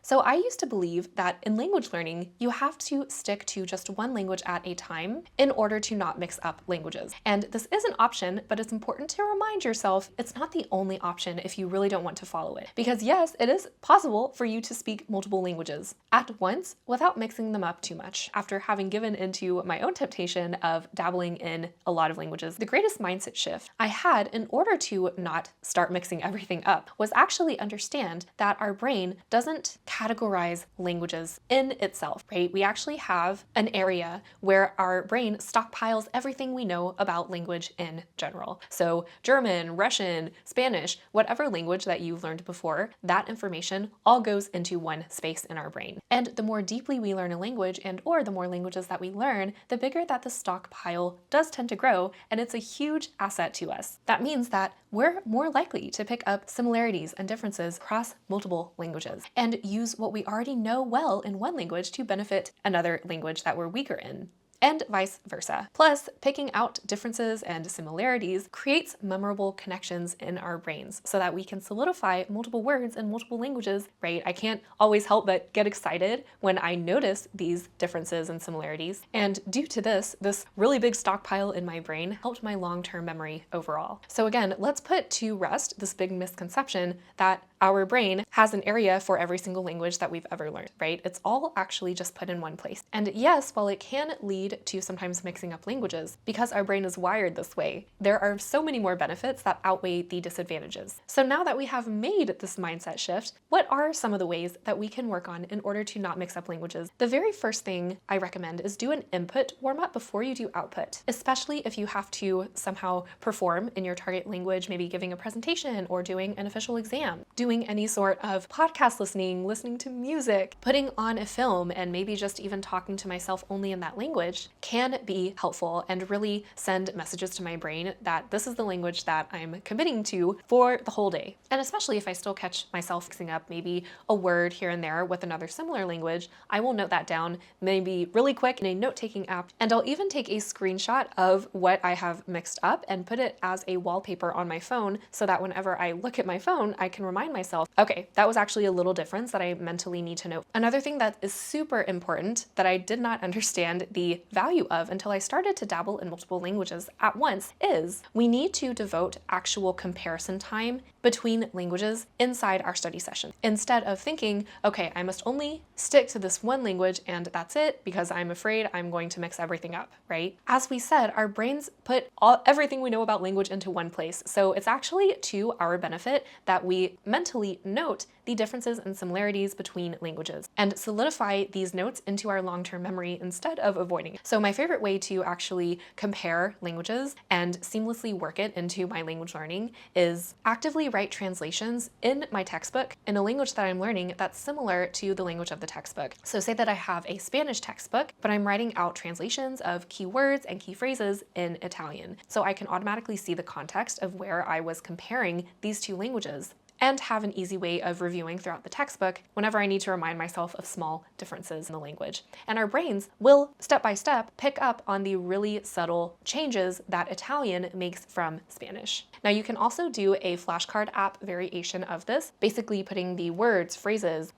So I used to believe that in language learning, you have to stick to just one language at a time in order to not mix up languages. And this is an option, but it's important to remind yourself it's not the only option if you really don't want to follow it. Because yes, it is possible for you to speak multiple languages at once without mixing them up too much. After having given into my own temptation of dabbling in a lot of languages, the greatest mindset shift I had in order to not start mixing everything up was actually understand that our brain doesn't categorize languages in itself, right? We actually have an area where our brain stockpiles everything we know about language in general. So German, Russian, Spanish, whatever language that you've learned before, that information all goes into one space in our brain. And the more deeply we learn a language or the more languages that we learn, the bigger that the stockpile does tend to grow, and it's a huge asset to us. That means that we're more likely to pick up similarities and differences across multiple languages and use what we already know well in one language to benefit another language that we're weaker in, and vice versa. Plus, picking out differences and similarities creates memorable connections in our brains so that we can solidify multiple words in multiple languages, right? I can't always help but get excited when I notice these differences and similarities. And due to this really big stockpile in my brain helped my long-term memory overall. So again, let's put to rest this big misconception that our brain has an area for every single language that we've ever learned, right? It's all actually just put in one place. And yes, while it can lead to sometimes mixing up languages, because our brain is wired this way, there are so many more benefits that outweigh the disadvantages. So now that we have made this mindset shift, what are some of the ways that we can work on in order to not mix up languages? The very first thing I recommend is do an input warm-up before you do output, especially if you have to somehow perform in your target language, maybe giving a presentation or doing an official exam. Doing any sort of podcast listening to music, putting on a film, and maybe just even talking to myself only in that language can be helpful and really send messages to my brain that this is the language that I'm committing to for the whole day. And especially if I still catch myself mixing up maybe a word here and there with another similar language, I will note that down maybe really quick in a note-taking app, and I'll even take a screenshot of what I have mixed up and put it as a wallpaper on my phone so that whenever I look at my phone, I can remind myself, okay, that was actually a little difference that I mentally need to know. Another thing that is super important that I did not understand the value of until I started to dabble in multiple languages at once is we need to devote actual comparison time between languages inside our study session. Instead of thinking, okay, I must only stick to this one language and that's it because I'm afraid I'm going to mix everything up, right? As we said, our brains put everything we know about language into one place. So it's actually to our benefit that we mentally note the differences and similarities between languages and solidify these notes into our long-term memory instead of avoiding it. So my favorite way to actually compare languages and seamlessly work it into my language learning is actively write translations in my textbook in a language that I'm learning that's similar to the language of the textbook. So say that I have a Spanish textbook, but I'm writing out translations of key words and key phrases in Italian. So I can automatically see the context of where I was comparing these two languages and have an easy way of reviewing throughout the textbook whenever I need to remind myself of small differences in the language. And our brains will, step by step, pick up on the really subtle changes that Italian makes from Spanish. Now you can also do a flashcard app variation of this, basically putting the words, phrases,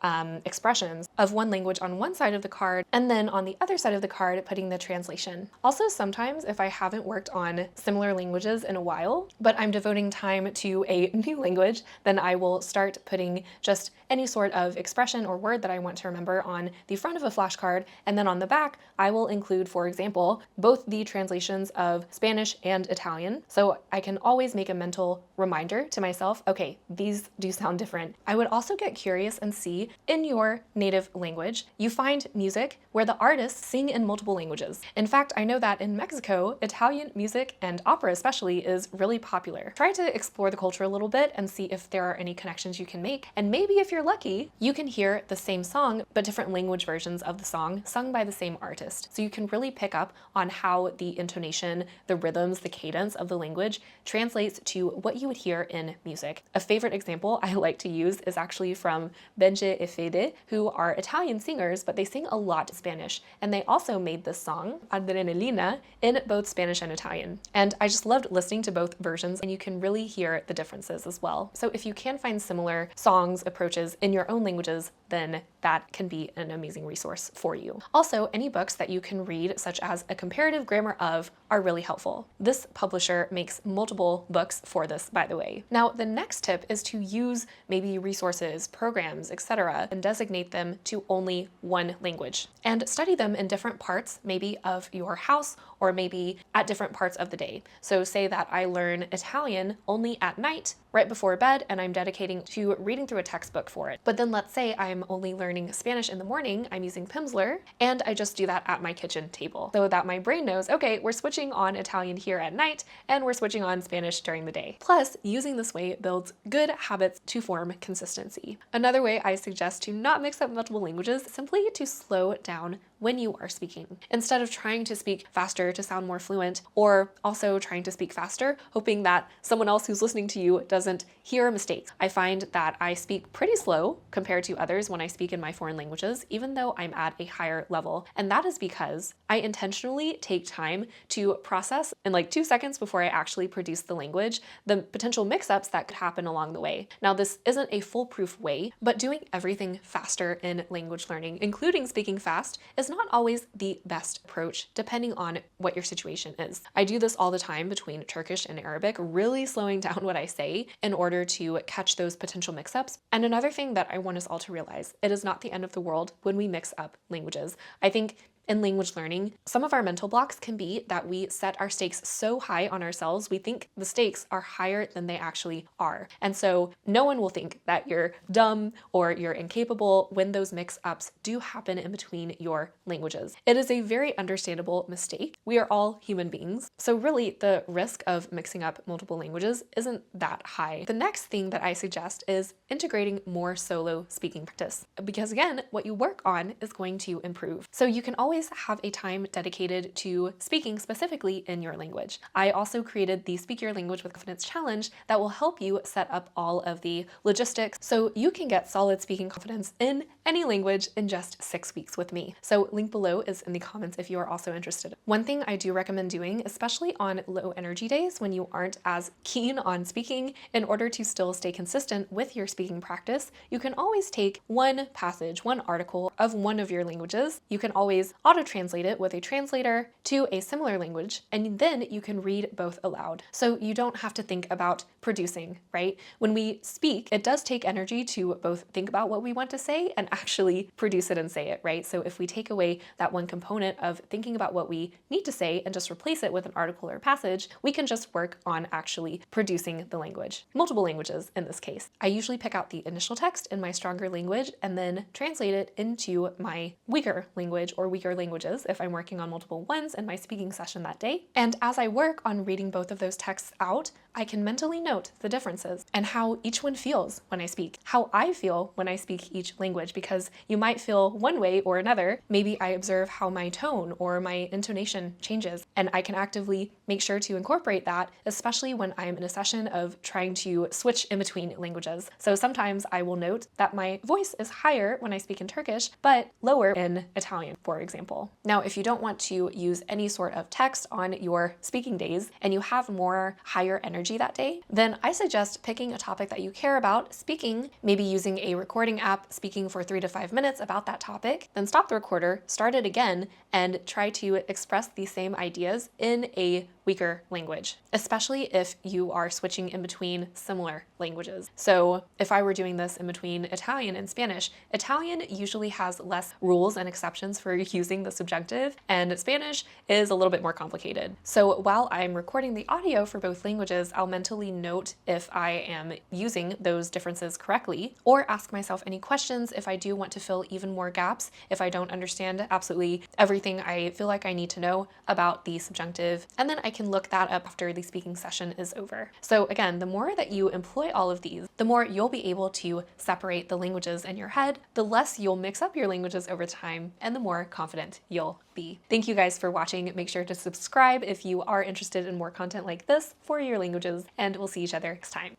expressions of one language on one side of the card, and then on the other side of the card, putting the translation. Also, sometimes if I haven't worked on similar languages in a while, but I'm devoting time to a new language, then I will start putting just any sort of expression or word that I want to remember on the front of a flashcard, and then on the back, I will include, for example, both the translations of Spanish and Italian, so I can always make a mental reminder to myself, okay, these do sound different. I would also get curious and see in your native language, you find music where the artists sing in multiple languages. In fact, I know that in Mexico, Italian music and opera especially is really popular. Try to explore the culture a little bit and see if there are any connections you can make. And maybe if you're lucky, you can hear the same song, but different language versions of the song sung by the same artist. So you can really pick up on how the intonation, the rhythms, the cadence of the language translates to what you would hear in music. A favorite example I like to use is actually from Benje e Fede, who are Italian singers, but they sing a lot Spanish. And they also made this song, Adrenalina, in both Spanish and Italian. And I just loved listening to both versions, and you can really hear the differences as well. So if you can find similar songs, approaches in your own languages, then that can be an amazing resource for you. Also, any books that you can read, such as A Comparative Grammar of, are really helpful. This publisher makes multiple books for this, by the way. Now, the next tip is to use maybe resources, programs, etc., and designate them to only one language and study them in different parts, maybe of your house or maybe at different parts of the day. So say that I learn Italian only at night, right before bed, and I'm dedicating to reading through a textbook for it. But then let's say I'm only learning Spanish in the morning, I'm using Pimsleur, and I just do that at my kitchen table so that my brain knows, okay, we're switching on Italian here at night and we're switching on Spanish during the day. Plus, using this way builds good habits to form consistency. Another way I suggest to not mix up multiple languages is simply to slow down when you are speaking. Instead of trying to speak faster to sound more fluent, or also trying to speak faster, hoping that someone else who's listening to you doesn't hear mistakes. I find that I speak pretty slow compared to others when I speak in my foreign languages, even though I'm at a higher level. And that is because I intentionally take time to process in like 2 seconds before I actually produce the language, the potential mix-ups that could happen along the way. Now, this isn't a foolproof way, but doing everything faster in language learning, including speaking fast, is not always the best approach depending on what your situation is. I do this all the time between Turkish and Arabic, really slowing down what I say in order to catch those potential mix-ups. And another thing that I want us all to realize, it is not the end of the world when we mix up languages. I think in language learning, some of our mental blocks can be that we set our stakes so high on ourselves, we think the stakes are higher than they actually are. And so no one will think that you're dumb or you're incapable when those mix-ups do happen in between your languages. It is a very understandable mistake. We are all human beings. So really the risk of mixing up multiple languages isn't that high. The next thing that I suggest is integrating more solo speaking practice, because again, what you work on is going to improve. So you can always have a time dedicated to speaking specifically in your language. I also created the Speak Your Language with Confidence Challenge that will help you set up all of the logistics so you can get solid speaking confidence in any language in just 6 weeks with me. So link below is in the comments if you are also interested. One thing I do recommend doing, especially on low energy days when you aren't as keen on speaking, in order to still stay consistent with your speaking practice, you can always take one passage, one article of one of your languages. You can always auto-translate it with a translator to a similar language, and then you can read both aloud. So you don't have to think about producing, right? When we speak, it does take energy to both think about what we want to say and actually produce it and say it, right? So if we take away that one component of thinking about what we need to say and just replace it with an article or passage, we can just work on actually producing the language. Multiple languages in this case. I usually pick out the initial text in my stronger language and then translate it into my weaker language or weaker languages if I'm working on multiple ones in my speaking session that day. And as I work on reading both of those texts out, I can mentally note the differences and how each one feels when I speak, how I feel when I speak each language, because you might feel one way or another. Maybe I observe how my tone or my intonation changes, and I can actively make sure to incorporate that, especially when I'm in a session of trying to switch in between languages. So sometimes I will note that my voice is higher when I speak in Turkish, but lower in Italian, for example. Now, if you don't want to use any sort of text on your speaking days and you have more higher energy that day, then I suggest picking a topic that you care about, speaking, maybe using a recording app, speaking for 3 to 5 minutes about that topic, then stop the recorder, start it again, and try to express these same ideas in a weaker language, especially if you are switching in between similar languages. So if I were doing this in between Italian and Spanish, Italian usually has less rules and exceptions for using the subjunctive, and Spanish is a little bit more complicated. So while I'm recording the audio for both languages, I'll mentally note if I am using those differences correctly, or ask myself any questions if I do want to fill even more gaps, if I don't understand absolutely everything I feel like I need to know about the subjunctive, and then I can look that up after the speaking session is over. So again, the more that you employ all of these, the more you'll be able to separate the languages in your head, the less you'll mix up your languages over time, and the more confident you'll be. Thank you guys for watching. Make sure to subscribe if you are interested in more content like this for your languages, and we'll see each other next time.